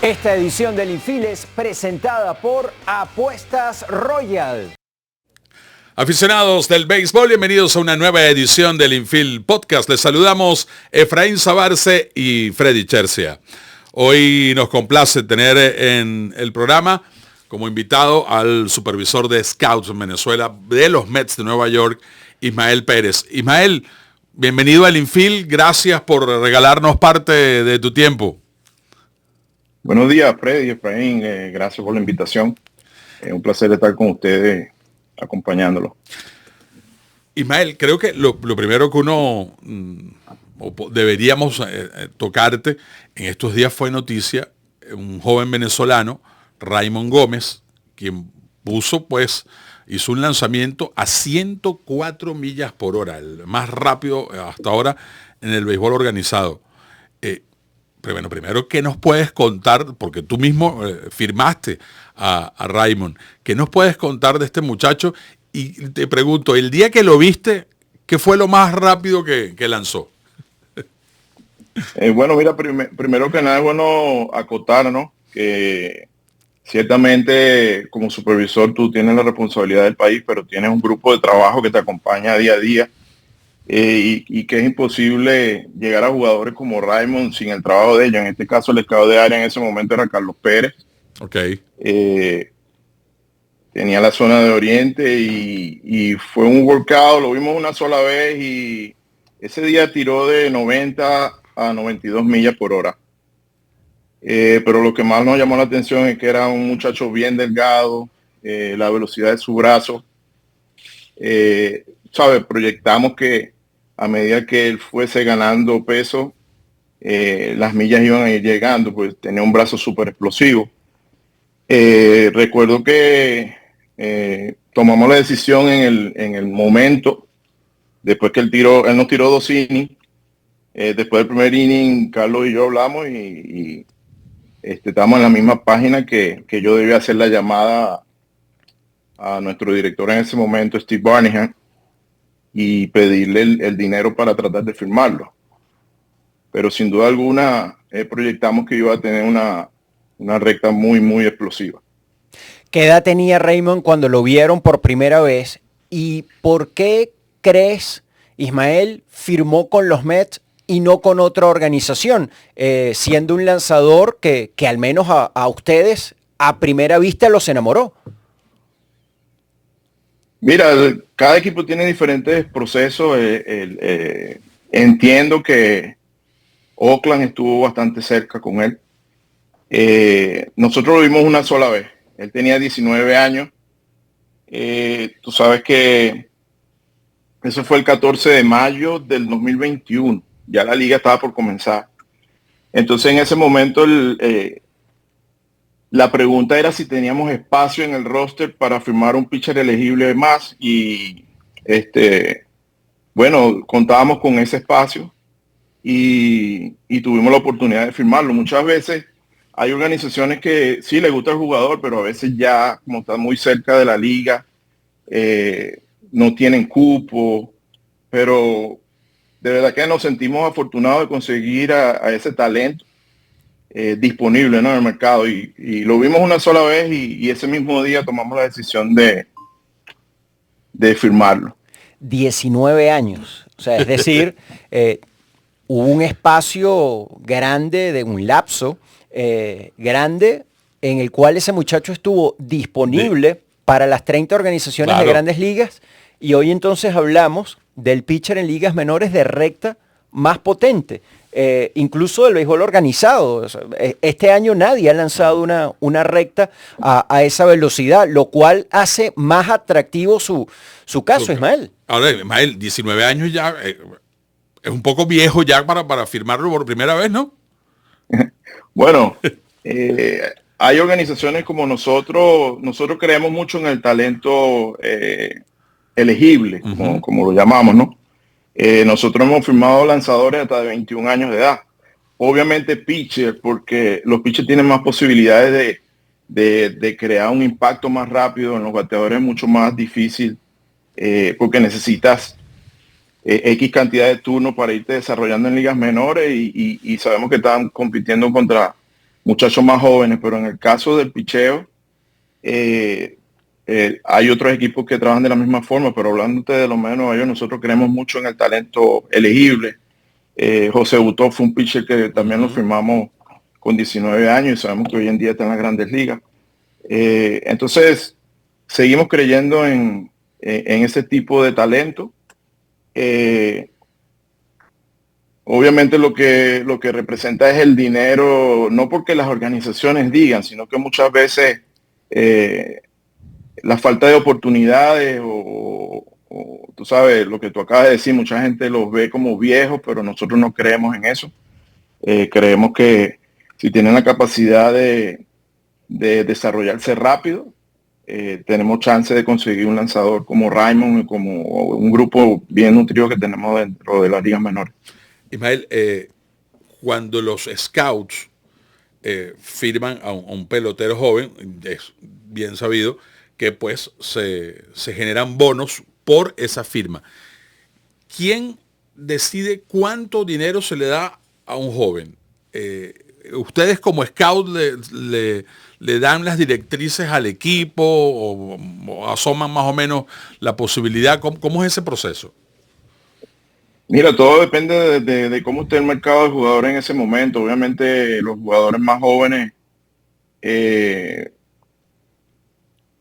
Esta edición del Infiel es presentada por Apuestas Royal. Aficionados del béisbol, bienvenidos a una nueva edición del Infiel Podcast. Les saludamos Efraín Sabarce y Freddy Chercia. Hoy nos complace tener en el programa como invitado al supervisor de Scouts en Venezuela de los Mets de Nueva York, Ismael Pérez. Ismael, bienvenido al Infiel. Gracias por regalarnos parte de tu tiempo. Buenos días, Freddy, Efraín, gracias por la invitación. Un placer estar con ustedes acompañándolo. Ismael, creo que lo primero que uno deberíamos tocarte, en estos días fue noticia un joven venezolano, Raymond Gómez, quien hizo un lanzamiento a 104 millas por hora, el más rápido hasta ahora en el béisbol organizado. Bueno, primero, ¿qué nos puedes contar? Porque tú mismo firmaste a Raymond. ¿Qué nos puedes contar de este muchacho? Y te pregunto, el día que lo viste, ¿qué fue lo más rápido que lanzó? Bueno, mira, primero que nada es bueno acotar, ¿no? Que ciertamente como supervisor tú tienes la responsabilidad del país, pero tienes un grupo de trabajo que te acompaña día a día. Y que es imposible llegar a jugadores como Raymond sin el trabajo de ellos. En este caso el scout de área en ese momento era Carlos Pérez. Okay. Tenía la zona de Oriente y fue un workout, lo vimos una sola vez y ese día tiró de 90 a 92 millas por hora. Pero lo que más nos llamó la atención es que era un muchacho bien delgado, la velocidad de su brazo. Proyectamos que a medida que él fuese ganando peso, las millas iban a ir llegando, pues tenía un brazo súper explosivo. Recuerdo que tomamos la decisión en el momento, después que él nos tiró 2 innings. Después del primer inning, Carlos y yo hablamos y estábamos en la misma página que yo debía hacer la llamada a nuestro director en ese momento, Steve Barneham, y pedirle el dinero para tratar de firmarlo. Pero sin duda alguna proyectamos que iba a tener una recta muy, muy explosiva. ¿Qué edad tenía Raymond cuando lo vieron por primera vez? ¿Y por qué crees, Ismael, firmó con los Mets y no con otra organización? Siendo un lanzador que al menos a ustedes a primera vista los enamoró. Mira, cada equipo tiene diferentes procesos. Entiendo que Oakland estuvo bastante cerca con él. Nosotros lo vimos una sola vez. Él tenía 19 años. Tú sabes que eso fue el 14 de mayo del 2021. Ya la liga estaba por comenzar. Entonces en ese momento la pregunta era si teníamos espacio en el roster para firmar un pitcher elegible más y contábamos con ese espacio y tuvimos la oportunidad de firmarlo. Muchas veces hay organizaciones que sí les gusta el jugador, pero a veces ya como está muy cerca de la liga, no tienen cupo, pero de verdad que nos sentimos afortunados de conseguir a ese talento disponible, ¿no?, en el mercado y lo vimos una sola vez y ese mismo día tomamos la decisión de firmarlo. 19 años, o sea, es decir, hubo un espacio grande, de un lapso grande en el cual ese muchacho estuvo disponible para las 30 organizaciones de Grandes Ligas y hoy entonces hablamos del pitcher en ligas menores de recta más potente. Incluso del béisbol organizado. Este año nadie ha lanzado una recta a esa velocidad, lo cual hace más atractivo su caso, Ismael. Ahora, Ismael, 19 años ya es un poco viejo ya para firmarlo por primera vez, ¿no? Bueno, hay organizaciones como nosotros creemos mucho en el talento elegible, como lo llamamos, ¿no? Nosotros hemos firmado lanzadores hasta de 21 años de edad. Obviamente pitcher, porque los pitchers tienen más posibilidades de crear un impacto más rápido. En los bateadores es mucho más difícil porque necesitas X cantidad de turnos para irte desarrollando en ligas menores y sabemos que están compitiendo contra muchachos más jóvenes, pero en el caso del picheo, hay otros equipos que trabajan de la misma forma, pero hablándote de los menos ellos, nosotros creemos mucho en el talento elegible. José Butó fue un pitcher que también lo firmamos con 19 años y sabemos que hoy en día está en las grandes ligas. Entonces, seguimos creyendo en ese tipo de talento. Obviamente lo que representa es el dinero, no porque las organizaciones digan, sino que muchas veces la falta de oportunidades o tú sabes, lo que tú acabas de decir, mucha gente los ve como viejos, pero nosotros no creemos en eso. Creemos que si tienen la capacidad de desarrollarse rápido, tenemos chance de conseguir un lanzador como Raymond y como un grupo bien nutrido que tenemos dentro de las ligas menores. Ismael, cuando los scouts firman a un pelotero joven, es bien sabido que pues se generan bonos por esa firma. ¿Quién decide cuánto dinero se le da a un joven? ¿Ustedes como scout le dan las directrices al equipo o asoman más o menos la posibilidad? ¿Cómo es ese proceso? Mira, todo depende de cómo esté el mercado de jugadores en ese momento. Obviamente los jugadores más jóvenes,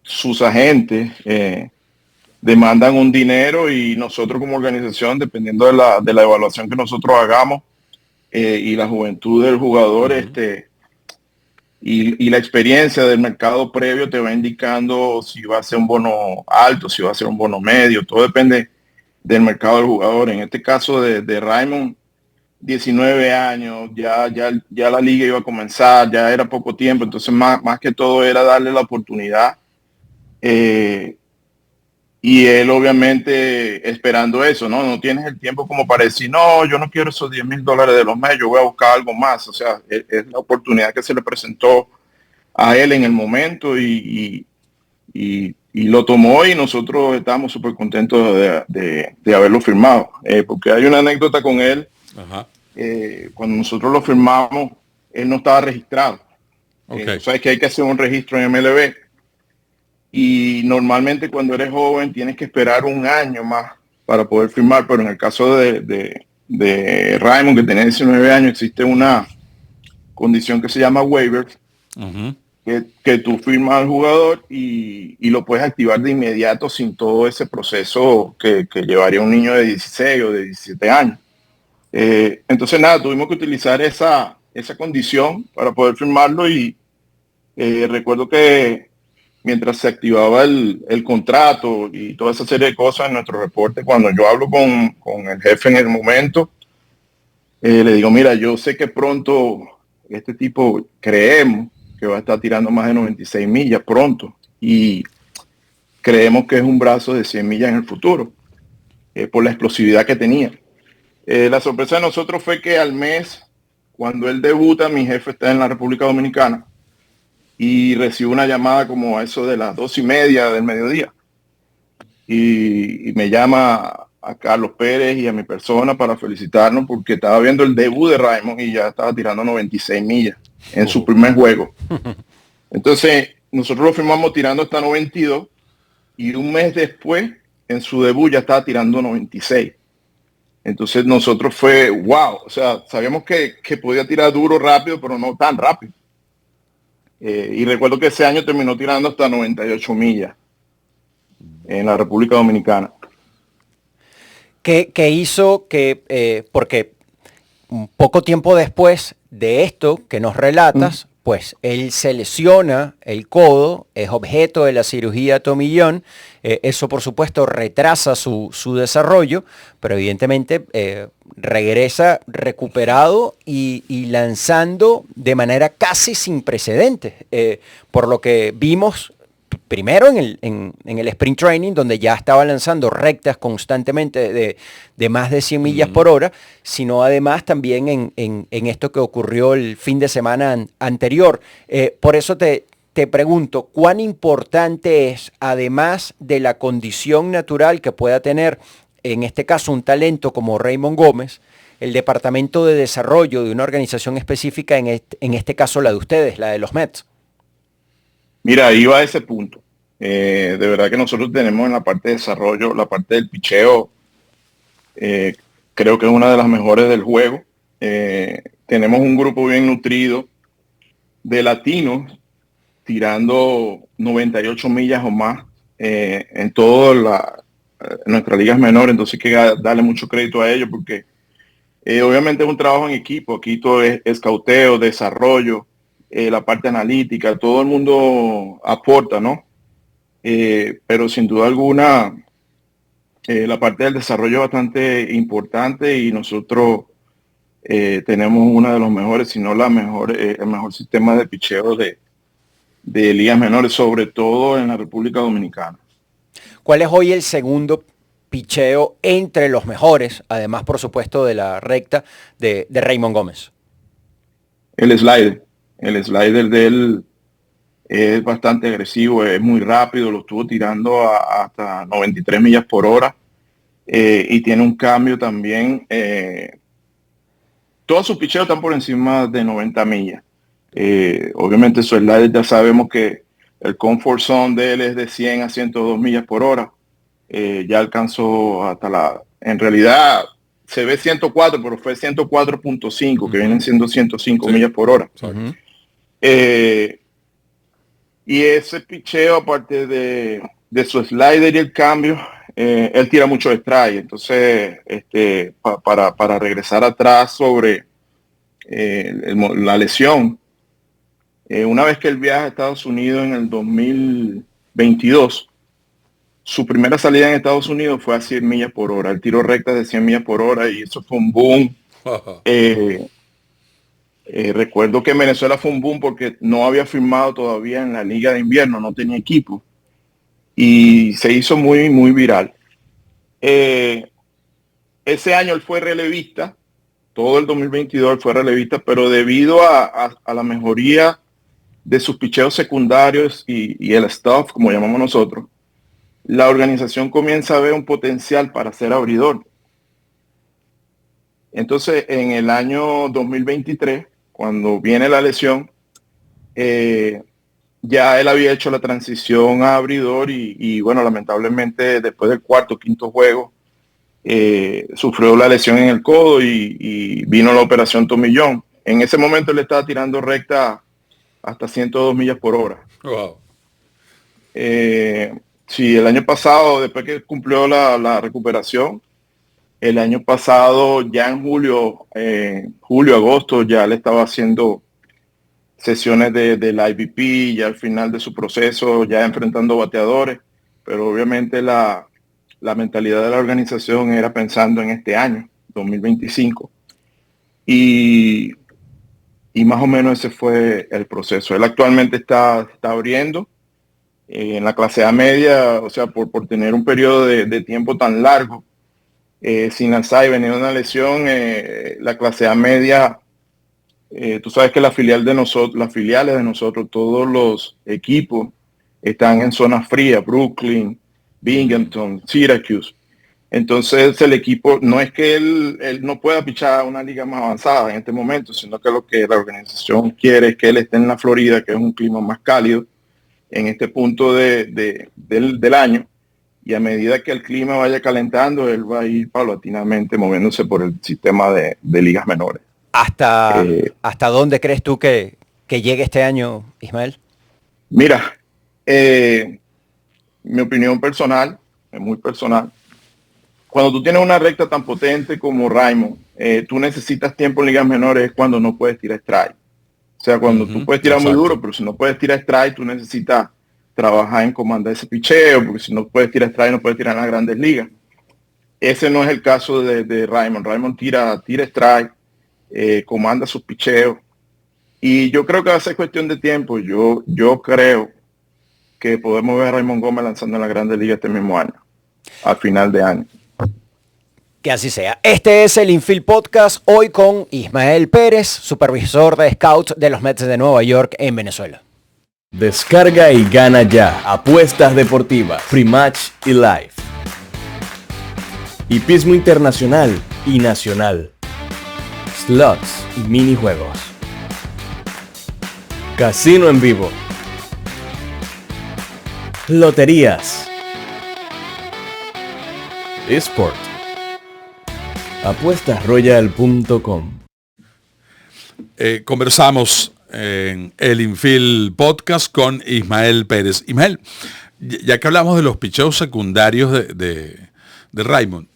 sus agentes demandan un dinero y nosotros como organización, dependiendo de la evaluación que nosotros hagamos y la juventud del jugador, y la experiencia del mercado previo te va indicando si va a ser un bono alto, si va a ser un bono medio, todo depende del mercado del jugador. En este caso de Raymond, 19 años, ya la liga iba a comenzar, ya era poco tiempo, entonces más que todo era darle la oportunidad. Y él obviamente esperando eso, ¿no? No tienes el tiempo como para decir, no, yo no quiero esos $10,000 de los meses, yo voy a buscar algo más. O sea, es la oportunidad que se le presentó a él en el momento y lo tomó y nosotros estamos súper contentos de haberlo firmado. Porque hay una anécdota con él. Ajá. Cuando nosotros lo firmamos, él no estaba registrado. Okay. Sabes que hay que hacer un registro en MLB. Y normalmente cuando eres joven tienes que esperar un año más para poder firmar, pero en el caso de Raymond, que tenía 19 años, existe una condición que se llama waiver, que tú firmas al jugador y lo puedes activar de inmediato sin todo ese proceso que llevaría un niño de 16 o de 17 años. Entonces nada, tuvimos que utilizar esa condición para poder firmarlo y recuerdo que mientras se activaba el contrato y toda esa serie de cosas en nuestro reporte, cuando yo hablo con el jefe en el momento, le digo, mira, yo sé que pronto este tipo creemos que va a estar tirando más de 96 millas pronto y creemos que es un brazo de 100 millas en el futuro, por la explosividad que tenía. La sorpresa de nosotros fue que al mes, cuando él debuta, mi jefe está en la República Dominicana, y recibo una llamada como a eso de las 2:30 del mediodía. Y me llama a Carlos Pérez y a mi persona para felicitarnos porque estaba viendo el debut de Raymond y ya estaba tirando 96 millas en su primer juego. Entonces, nosotros lo firmamos tirando hasta 92 y un mes después, en su debut, ya estaba tirando 96. Entonces, nosotros fue, wow, o sea, sabíamos que podía tirar duro, rápido, pero no tan rápido. Y recuerdo que ese año terminó tirando hasta 98 millas en la República Dominicana. ¿Qué hizo que, porque un poco tiempo después de esto que nos relatas, pues él se lesiona el codo, es objeto de la cirugía tomillón, eso por supuesto retrasa su desarrollo, pero evidentemente regresa recuperado y lanzando de manera casi sin precedentes, por lo que vimos primero en el sprint training, donde ya estaba lanzando rectas constantemente de más de 100 millas por hora, sino además también en esto que ocurrió el fin de semana anterior. Por eso te pregunto, ¿cuán importante es, además de la condición natural que pueda tener, en este caso un talento como Raymond Gómez, el departamento de desarrollo de una organización específica, en este caso la de ustedes, la de los Mets? Mira, iba a ese punto. De verdad que nosotros tenemos en la parte de desarrollo, la parte del picheo, creo que es una de las mejores del juego. Tenemos un grupo bien nutrido de latinos tirando 98 millas o más en todas nuestras ligas menores, entonces hay que darle mucho crédito a ellos porque obviamente es un trabajo en equipo. Aquí todo es escauteo, desarrollo, la parte analítica, todo el mundo aporta, ¿no? Pero sin duda alguna la parte del desarrollo es bastante importante y nosotros tenemos uno de los mejores, si no la mejor, el mejor sistema de picheo de ligas menores, sobre todo en la República Dominicana. ¿Cuál es hoy el segundo picheo entre los mejores, además por supuesto de la recta de Raymond Gómez? El slider de él es bastante agresivo, es muy rápido, lo estuvo tirando hasta 93 millas por hora y tiene un cambio también. Todos sus picheos están por encima de 90 millas. Obviamente su slider ya sabemos que el comfort zone de él es de 100 a 102 millas por hora. Ya alcanzó en realidad se ve 104, pero fue 104.5, que vienen siendo 105 millas por hora. Y ese picheo, aparte de su slider y el cambio, él tira mucho strike. Entonces, para regresar atrás sobre la lesión, una vez que él viaja a Estados Unidos en el 2022, su primera salida en Estados Unidos fue a 100 millas por hora. El tiro recta de 100 millas por hora y eso fue un boom. Recuerdo que en Venezuela fue un boom porque no había firmado todavía en la Liga de Invierno, no tenía equipo. Y se hizo muy, muy viral. Ese año él fue relevista, todo el 2022 él fue relevista, pero debido a la mejoría de sus picheos secundarios y el staff, como llamamos nosotros, la organización comienza a ver un potencial para ser abridor. Entonces, en el año 2023, cuando viene la lesión, ya él había hecho la transición a abridor y bueno, lamentablemente después del cuarto, quinto juego, sufrió la lesión en el codo y vino la operación tomillón. En ese momento él estaba tirando recta hasta 102 millas por hora. Wow. Sí, el año pasado, después que cumplió la recuperación, el año pasado, ya en julio, agosto, ya le estaba haciendo sesiones del IVP, ya al final de su proceso, ya enfrentando bateadores, pero obviamente la mentalidad de la organización era pensando en este año, 2025. Y más o menos ese fue el proceso. Él actualmente está abriendo en la clase A media, o sea, por tener un periodo de tiempo tan largo, sin lanzar y venir una lesión, la clase A media, tú sabes que las filiales de nosotros, todos los equipos están en zonas frías, Brooklyn, Binghamton, Syracuse. Entonces el equipo, no es que él no pueda pichar a una liga más avanzada en este momento, sino que lo que la organización quiere es que él esté en la Florida, que es un clima más cálido en este punto del año, y a medida que el clima vaya calentando, él va a ir paulatinamente moviéndose por el sistema de ligas menores. ¿Hasta dónde crees tú que llegue este año, Ismael? Mira, mi opinión personal, es muy personal. Cuando tú tienes una recta tan potente como Raymond, tú necesitas tiempo en ligas menores, es cuando no puedes tirar strike. O sea, cuando tú puedes tirar muy duro, pero si no puedes tirar strike, tú necesitas trabajar en comandar ese picheo, porque si no puedes tirar strike, no puedes tirar en las grandes ligas. Ese no es el caso de Raymond. Raymond tira strike, comanda sus picheos. Y yo creo que va a ser cuestión de tiempo. Yo creo que podemos ver a Raymond Gómez lanzando en la grandes ligas este mismo año, al final de año. Que así sea. Este es el Infield Podcast, hoy con Ismael Pérez, supervisor de scouts de los Mets de Nueva York en Venezuela. Descarga y gana ya. Apuestas deportivas, Pre-Match y Live. Hipismo internacional y nacional. slots y minijuegos, casino en vivo, loterías, eSport, apuestasroyal.com. Conversamos en el Infield Podcast con Ismael Pérez. Ismael, ya que hablamos de los picheos secundarios de Raymond,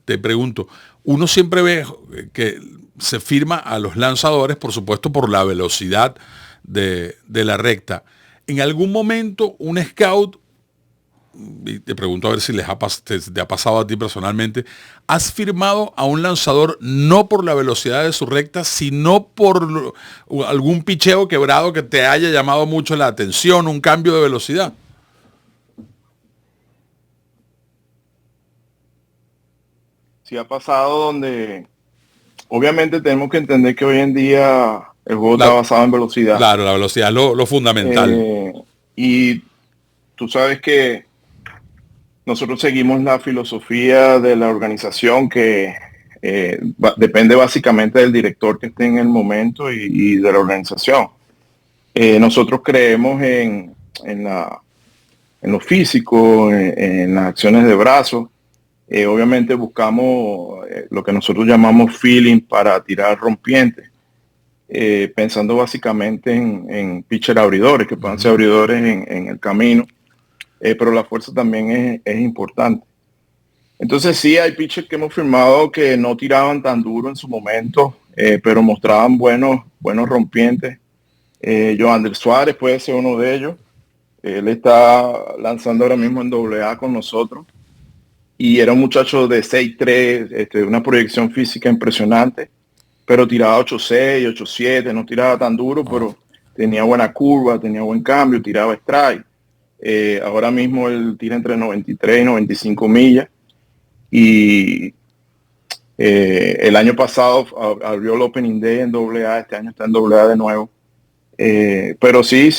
te pregunto, uno siempre ve que se firma a los lanzadores, por supuesto, por la velocidad de la recta. En algún momento un scout, y te pregunto a ver si te ha pasado a ti personalmente, ¿has firmado a un lanzador no por la velocidad de su recta, sino por algún picheo quebrado que te haya llamado mucho la atención, un cambio de velocidad? Sí ha pasado donde obviamente tenemos que entender que hoy en día el juego está basado en velocidad. Claro, la velocidad es lo fundamental. Y tú sabes que nosotros seguimos la filosofía de la organización que depende básicamente del director que esté en el momento y de la organización. Nosotros creemos en lo físico, en las acciones de brazos. Obviamente buscamos lo que nosotros llamamos feeling para tirar rompientes, pensando básicamente en pitcher abridores, que puedan ser abridores en el camino, pero la fuerza también es importante. Entonces sí, hay pitchers que hemos firmado que no tiraban tan duro en su momento, pero mostraban buenos rompientes. Joander Suárez puede ser uno de ellos. Él está lanzando ahora mismo en AA con nosotros. Y era un muchacho de 6'3", una proyección física impresionante, pero tiraba 8'6", 8'7", no tiraba tan duro, pero tenía buena curva, tenía buen cambio, tiraba strike. Ahora mismo él tira entre 93 y 95 millas. Y el año pasado abrió el Opening Day en AA, este año está en AA de nuevo. Pero sí,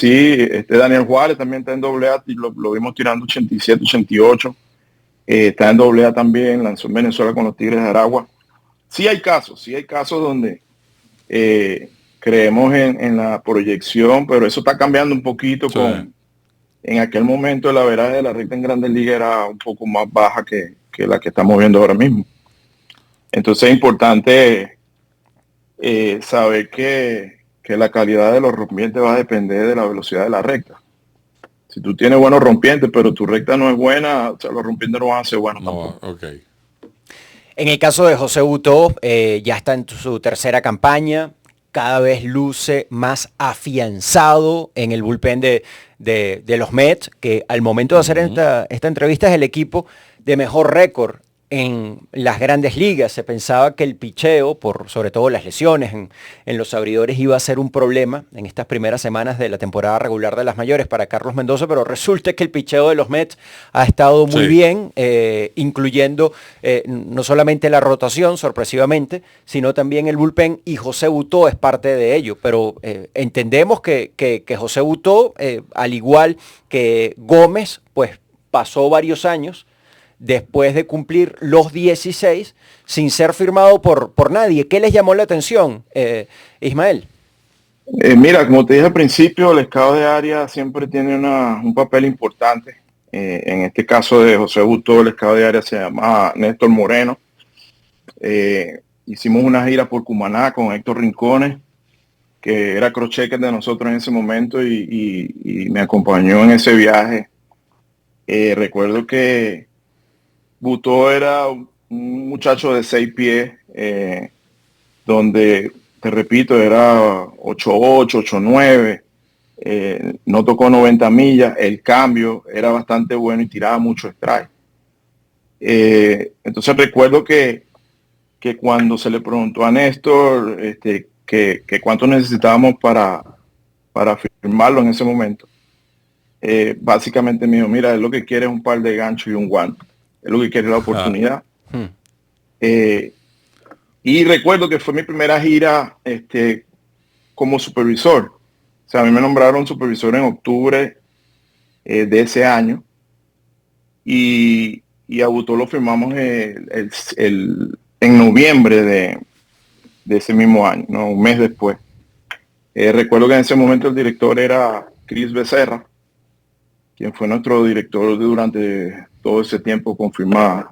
Daniel Juárez también está en AA, y lo vimos tirando 87, 88. Está en AA también, lanzó en Venezuela con los Tigres de Aragua. Sí hay casos donde creemos en la proyección, pero eso está cambiando un poquito. Sí. En aquel momento el averaje de la recta en Grandes Ligas era un poco más baja que la que estamos viendo ahora mismo. Entonces es importante saber que la calidad de los rompientes va a depender de la velocidad de la recta. Si tú tienes buenos rompientes, pero tu recta no es buena, o sea, los rompientes no van a ser buenos tampoco. Okay. En el caso de José Butó, ya está en su tercera campaña, cada vez luce más afianzado en el bullpen de los Mets, que al momento de hacer esta entrevista es el equipo de mejor récord en las grandes ligas. Se pensaba que el picheo, por sobre todo las lesiones en los abridores, iba a ser un problema en estas primeras semanas de la temporada regular de las mayores para Carlos Mendoza, pero resulta que el picheo de los Mets ha estado muy bien, incluyendo no solamente la rotación, sorpresivamente, sino también el bullpen, y José Butó es parte de ello. Pero entendemos que José Butó, al igual que Gómez, pues pasó varios años después de cumplir los 16 sin ser firmado por nadie. ¿Qué les llamó la atención, Ismael? Mira, como te dije al principio, el scout de área siempre tiene un papel importante. En este caso de José Butó, el scout de área se llama Néstor Moreno. Hicimos una gira por Cumaná con Héctor Rincones, que era crochecker de nosotros en ese momento, y me acompañó en ese viaje. Recuerdo que Butó era un muchacho de 6 pies, donde, te repito, era 8'8", 8'9", no tocó 90 millas, el cambio era bastante bueno y tiraba mucho strike. Entonces recuerdo que cuando se le preguntó a Néstor que cuánto necesitábamos para firmarlo en ese momento, básicamente me dijo, mira, es lo que quiere es un par de ganchos y un guante. Es lo que quiere la oportunidad. Y recuerdo que fue mi primera gira como supervisor. O sea, a mí me nombraron supervisor en octubre de ese año. Y a Butó lo firmamos en noviembre de ese mismo año, ¿no? Un mes después. Recuerdo que en ese momento el director era Chris Becerra, quien fue nuestro director durante todo ese tiempo, confirma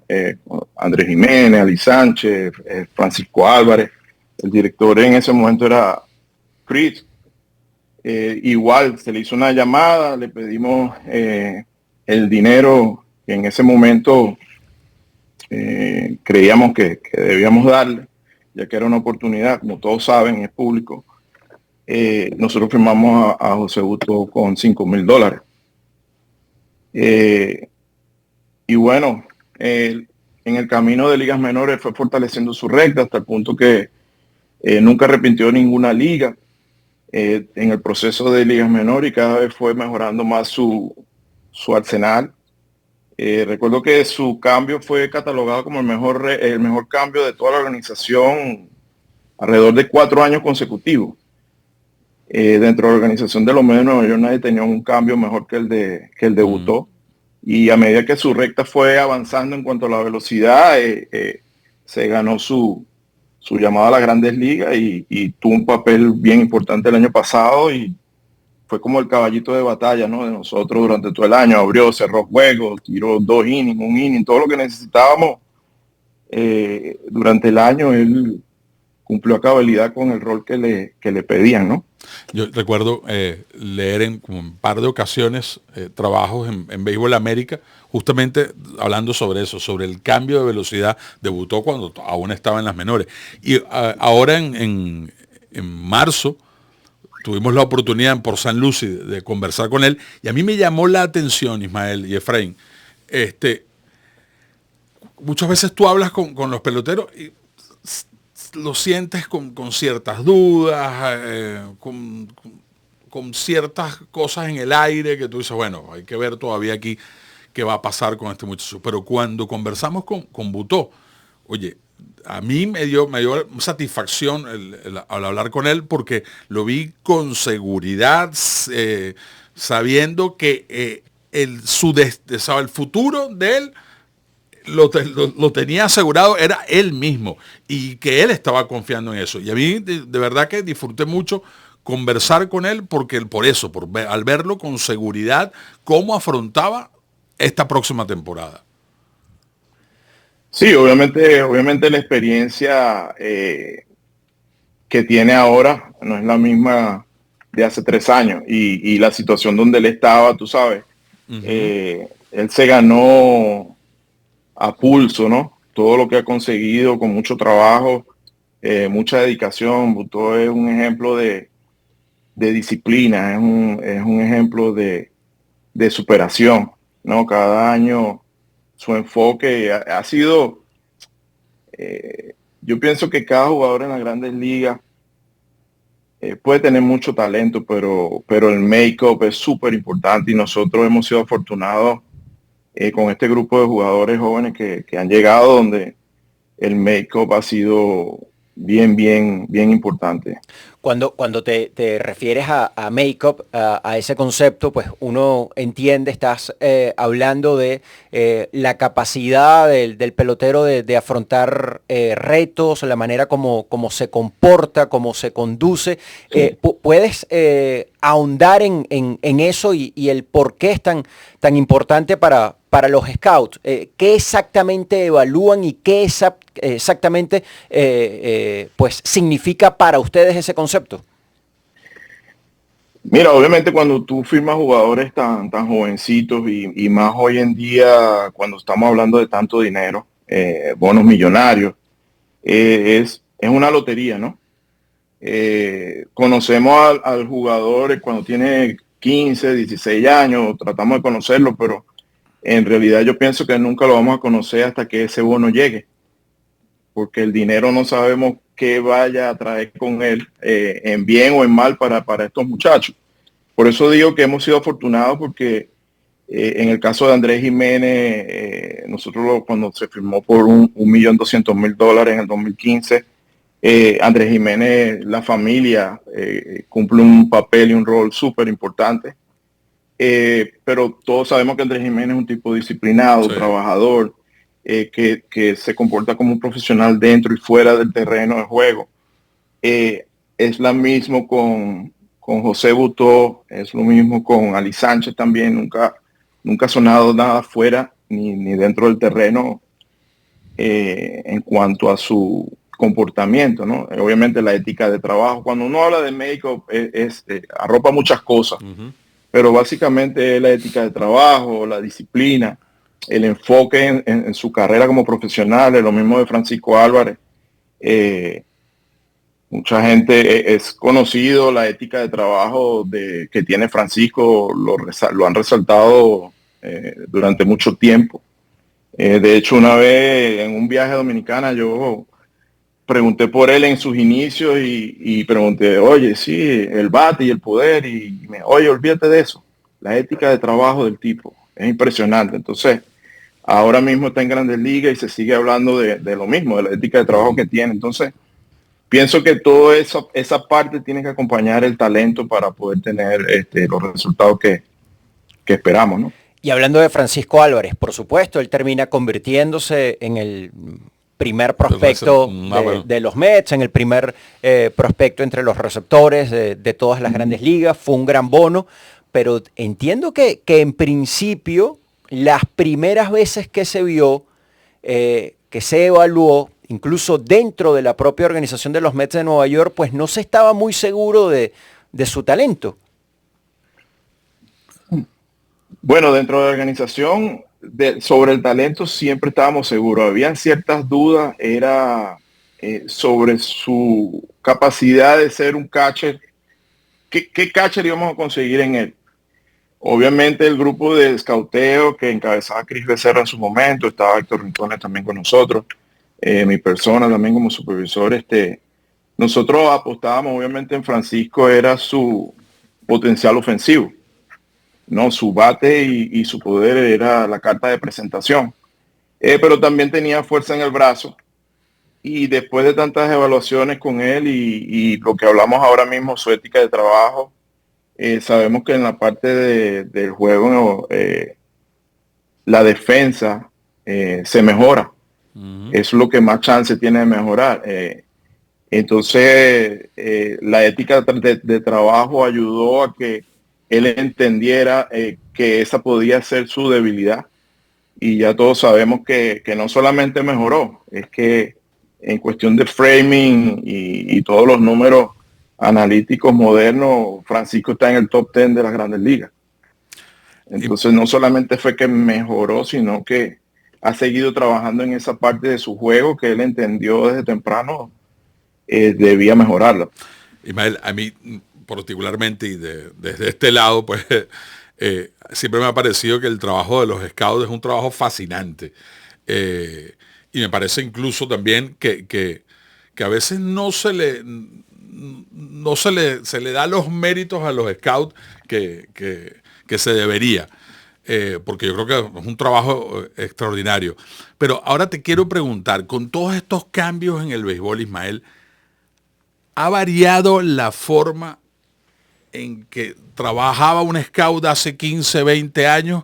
Andrés Jiménez, Ali Sánchez, Francisco Álvarez. El director en ese momento era Chris. Igual se le hizo una llamada, le pedimos el dinero que en ese momento creíamos que debíamos darle, ya que era una oportunidad, como todos saben, es público. Nosotros firmamos a José Buto con $5,000. Y bueno, en el camino de ligas menores fue fortaleciendo su recta hasta el punto que nunca arrepintió ninguna liga en el proceso de ligas menores, y cada vez fue mejorando más su arsenal. Recuerdo que su cambio fue catalogado como el mejor cambio de toda la organización alrededor de 4 años consecutivos. Dentro de la organización de los medios de Nueva York nadie tenía un cambio mejor que el de Buto. Y a medida que su recta fue avanzando en cuanto a la velocidad, se ganó su llamada a las grandes ligas y tuvo un papel bien importante el año pasado, y fue como el caballito de batalla, ¿no?, de nosotros durante todo el año. Abrió, cerró juegos, tiró 2 innings, 1 inning, todo lo que necesitábamos durante el año. Él cumplió a cabalidad con el rol que le pedían, ¿no? Yo recuerdo leer en un par de ocasiones trabajos en Béisbol América, justamente hablando sobre eso, sobre el cambio de velocidad. Debutó cuando aún estaba en las menores. Y ahora en marzo tuvimos la oportunidad en Port St. Lucie de conversar con él, y a mí me llamó la atención, Ismael y Efraín, muchas veces tú hablas con los peloteros y lo sientes con ciertas dudas, con ciertas cosas en el aire que tú dices, bueno, hay que ver todavía aquí qué va a pasar con este muchacho. Pero cuando conversamos con Buto, oye, a mí me dio satisfacción al hablar con él, porque lo vi con seguridad, sabiendo que el futuro de él lo tenía asegurado, era él mismo, y que él estaba confiando en eso. Y a mí de verdad que disfruté mucho conversar con él, porque al verlo con seguridad cómo afrontaba esta próxima temporada. Sí, obviamente la experiencia que tiene ahora no es la misma de hace 3 años, y la situación donde él estaba, tú sabes, él se ganó a pulso, ¿no? Todo lo que ha conseguido con mucho trabajo, mucha dedicación. Buto es un ejemplo de disciplina, es un ejemplo de superación, ¿no? Cada año su enfoque ha sido, yo pienso que cada jugador en las grandes ligas puede tener mucho talento, pero el make-up es súper importante, y nosotros hemos sido afortunados con este grupo de jugadores jóvenes que han llegado, donde el make-up ha sido bien importante. Cuando te refieres a make-up, a ese concepto, pues uno entiende, estás hablando de la capacidad del pelotero de afrontar retos, la manera como se comporta, cómo se conduce. Sí. ¿Puedes ahondar en eso y el por qué es tan importante para los scouts? ¿Qué exactamente evalúan y qué exactamente pues significa para ustedes ese concepto? Mira, obviamente cuando tú firmas jugadores tan jovencitos, y más hoy en día cuando estamos hablando de tanto dinero, bonos millonarios, es una lotería, ¿no? Conocemos al jugador cuando tiene 15, 16 años, tratamos de conocerlo, pero en realidad yo pienso que nunca lo vamos a conocer hasta que ese bono llegue, porque el dinero no sabemos qué vaya a traer con él, en bien o en mal para estos muchachos. Por eso digo que hemos sido afortunados, porque en el caso de Andrés Jiménez, nosotros cuando se firmó por $1.200.000 en el 2015, Andrés Jiménez, la familia cumple un papel y un rol súper importante. Pero todos sabemos que Andrés Jiménez es un tipo disciplinado, sí, trabajador, que se comporta como un profesional dentro y fuera del terreno de juego. Es la mismo con José Butó, es lo mismo con Ali Sánchez también, nunca ha sonado nada fuera ni dentro del terreno en cuanto a su comportamiento, ¿no? Obviamente la ética de trabajo. Cuando uno habla de médico arropa muchas cosas, pero básicamente es la ética de trabajo, la disciplina, el enfoque en su carrera como profesional, es lo mismo de Francisco Álvarez. Mucha gente es conocido la ética de trabajo que tiene Francisco, lo han resaltado durante mucho tiempo. De hecho, una vez en un viaje a Dominicana yo pregunté por él en sus inicios y pregunté, oye, sí, el bate y el poder, oye, olvídate de eso. La ética de trabajo del tipo es impresionante. Entonces, ahora mismo está en Grandes Ligas y se sigue hablando de lo mismo, de la ética de trabajo que tiene. Entonces, pienso que toda esa parte tiene que acompañar el talento para poder tener los resultados que esperamos, ¿no? Y hablando de Francisco Álvarez, por supuesto, él termina convirtiéndose en el primer prospecto de los Mets, en el primer prospecto entre los receptores de todas las grandes ligas. Fue un gran bono, pero entiendo que en principio las primeras veces que se vio, que se evaluó, incluso dentro de la propia organización de los Mets de Nueva York, pues no se estaba muy seguro de su talento. Bueno, dentro de la organización, sobre el talento siempre estábamos seguros. Habían ciertas dudas, era sobre su capacidad de ser un catcher. ¿Qué catcher íbamos a conseguir en él? Obviamente el grupo de escauteo que encabezaba Chris Becerra en su momento, estaba Héctor Rincones también con nosotros, mi persona también como supervisor. Nosotros apostábamos obviamente en Francisco, era su potencial ofensivo. No, su bate y su poder era la carta de presentación. Pero también tenía fuerza en el brazo. Y después de tantas evaluaciones con él y lo que hablamos ahora mismo, su ética de trabajo, sabemos que en la parte del juego la defensa se mejora. Eso es lo que más chance tiene de mejorar. Entonces, la ética de trabajo ayudó a que él entendiera que esa podía ser su debilidad. Y ya todos sabemos que no solamente mejoró, es que en cuestión de framing y todos los números analíticos modernos, Francisco está en el top 10 de las grandes ligas. Entonces no solamente fue que mejoró, sino que ha seguido trabajando en esa parte de su juego que él entendió desde temprano debía mejorarla. Ismael, a mí particularmente y desde este lado, pues siempre me ha parecido que el trabajo de los scouts es un trabajo fascinante. Y me parece incluso también que a veces se le da los méritos a los scouts que se debería. Porque yo creo que es un trabajo extraordinario. Pero ahora te quiero preguntar, con todos estos cambios en el béisbol, Ismael, ¿ha variado la forma en que trabajaba un scout hace 15, 20 años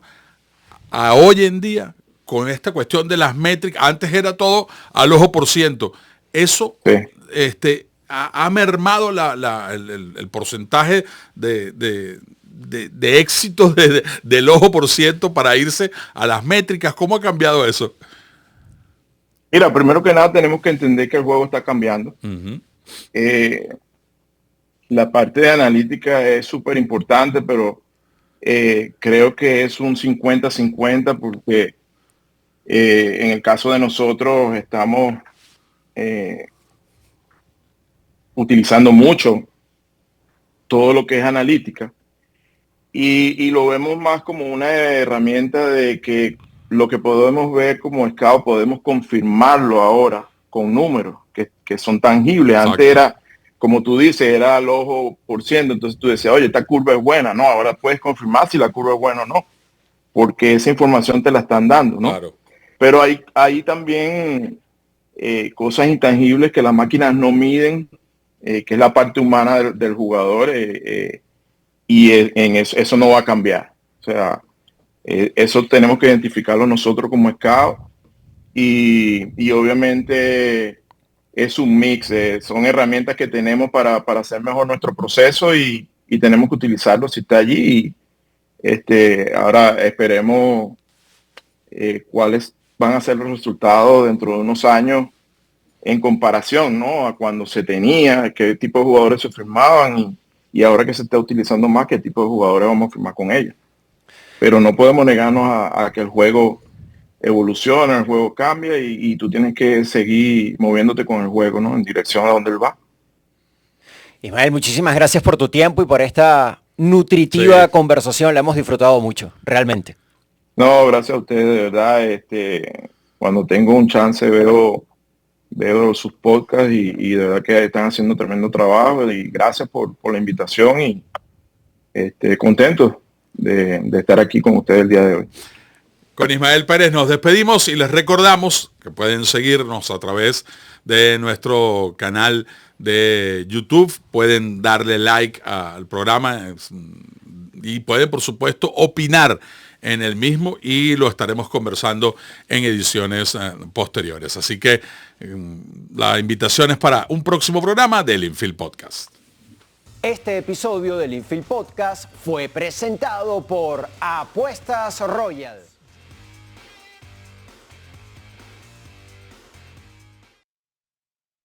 a hoy en día con esta cuestión de las métricas? Antes era todo al ojo por ciento. Eso sí. Ha mermado el porcentaje de éxito del ojo por ciento para irse a las métricas. ¿Cómo ha cambiado eso? Mira, primero que nada tenemos que entender que el juego está cambiando. La parte de analítica es súper importante, pero creo que es un 50-50 porque en el caso de nosotros estamos utilizando mucho todo lo que es analítica y lo vemos más como una herramienta de que lo que podemos ver como scout podemos confirmarlo ahora con números que son tangibles. Exacto. Antes era, como tú dices, era al ojo por ciento, entonces tú decías, oye, esta curva es buena. No, ahora puedes confirmar si la curva es buena o no, porque esa información te la están dando, ¿no? Claro. Pero hay también cosas intangibles que las máquinas no miden, que es la parte humana del jugador, y en eso no va a cambiar. O sea, eso tenemos que identificarlo nosotros como scout y obviamente es un mix, son herramientas que tenemos para hacer mejor nuestro proceso y tenemos que utilizarlo si está allí. Ahora esperemos cuáles van a ser los resultados dentro de unos años en comparación, ¿no?, a cuando se tenía, qué tipo de jugadores se firmaban y ahora que se está utilizando más, qué tipo de jugadores vamos a firmar con ellos. Pero no podemos negarnos a que el juego evoluciona, el juego cambia y tú tienes que seguir moviéndote con el juego, ¿no?, en dirección a donde él va. Ismael, muchísimas gracias por tu tiempo y por esta nutritiva conversación. La hemos disfrutado mucho, realmente. No, gracias a ustedes, de verdad. Cuando tengo un chance veo sus podcasts y de verdad que están haciendo tremendo trabajo y gracias por la invitación y contento de estar aquí con ustedes el día de hoy. Con Ismael Pérez nos despedimos y les recordamos que pueden seguirnos a través de nuestro canal de YouTube, pueden darle like al programa y pueden, por supuesto, opinar en el mismo y lo estaremos conversando en ediciones posteriores. Así que la invitación es para un próximo programa del Infield Podcast. Este episodio del Infield Podcast fue presentado por Apuestas Royal.